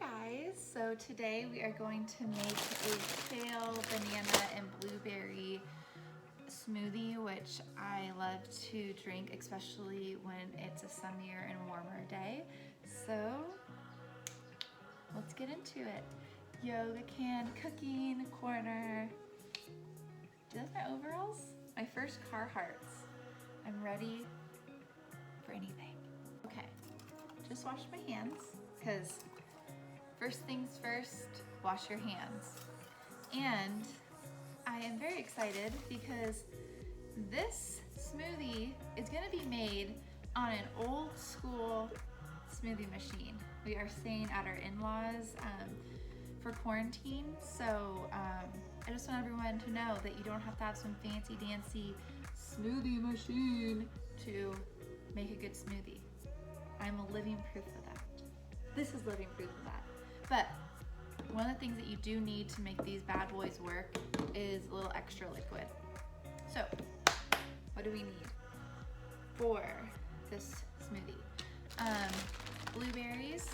guys, so today we are going to make a kale, banana, and blueberry smoothie, which I love to drink, especially when it's a sunnier and warmer day. So let's get into it. Yoga can, cooking corner. Do those my overalls? My first Carhartts. I'm ready for anything. Okay, just wash my hands, because first things first, wash your hands. And I am very excited because this smoothie is gonna be made on an old school smoothie machine. We are staying at our in-laws for quarantine, so I just want everyone to know that you don't have to have some fancy dancy smoothie machine to make a good smoothie. I'm a living proof of that. This is living proof of that. But one of the things that you do need to make these bad boys work is a little extra liquid. So what do we need for this smoothie? Blueberries,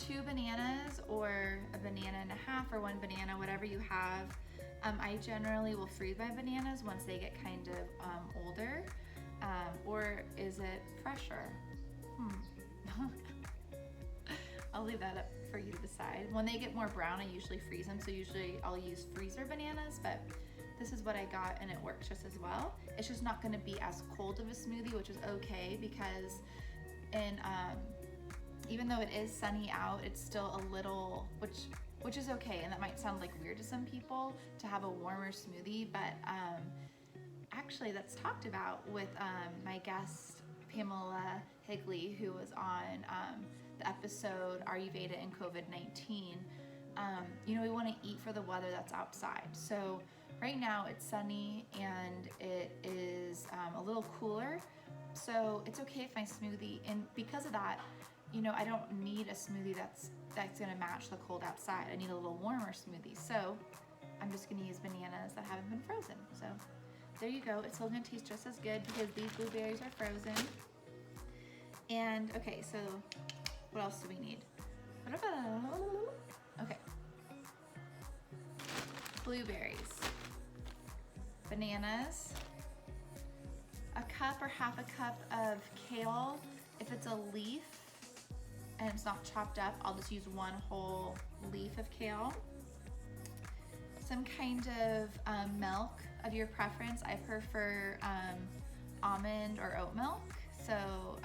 2 bananas, or a banana and a half, or 1 banana, whatever you have. I generally will freeze my bananas once they get kind of older, or is it fresher? I'll leave that up for you to decide. When they get more brown, I usually freeze them, so usually I'll use freezer bananas, but this is what I got and it works just as well. It's just not gonna be as cold of a smoothie, which is okay, because even though it is sunny out, it's still a little, which is okay, and that might sound like weird to some people to have a warmer smoothie, but actually that's talked about with my guest Pamela Higley, who was on the episode Ayurveda and COVID-19. You know, we want to eat for the weather that's outside. So right now it's sunny and it is a little cooler, so it's okay if my smoothie, and because of that, you know, I don't need a smoothie that's gonna match the cold outside. I need a little warmer smoothie, so I'm just gonna use bananas that haven't been frozen. So there you go. It's still gonna taste just as good because these blueberries are frozen. And okay, so what else do we need? Okay. Blueberries, bananas, a cup or half a cup of kale. If it's a leaf and it's not chopped up, I'll just use 1 whole leaf of kale. Some kind of milk of your preference. I prefer almond or oat milk, so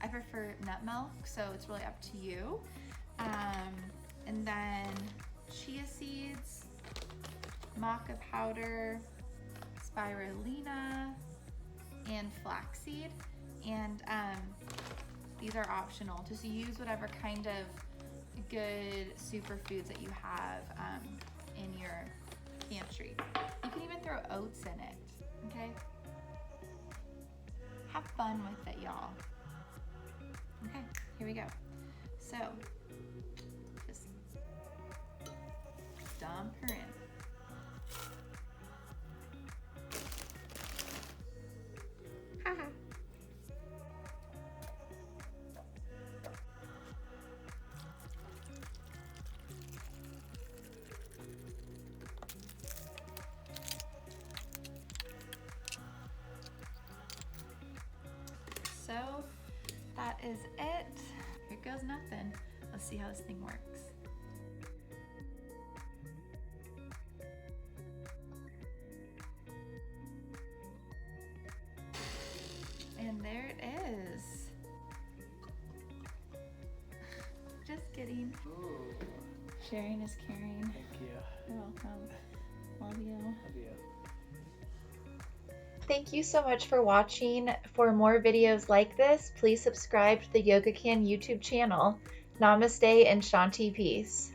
I prefer nut milk, so it's really up to you. And then chia seeds, maca powder, spirulina, and flaxseed. And these are optional. Just use whatever kind of good superfoods that you have in your pantry. You can even throw oats in it, okay? Have fun with it, y'all. Okay, here we go. So, just dump her in. Haha. So that is it. Here goes nothing. Let's see how this thing works. And there it is. Just kidding. Ooh. Sharing is caring. Thank you. You're welcome. Love you. Love you. Thank you so much for watching. For more videos like this, please subscribe to the Yoga Can YouTube channel. Namaste and Shanti Peace.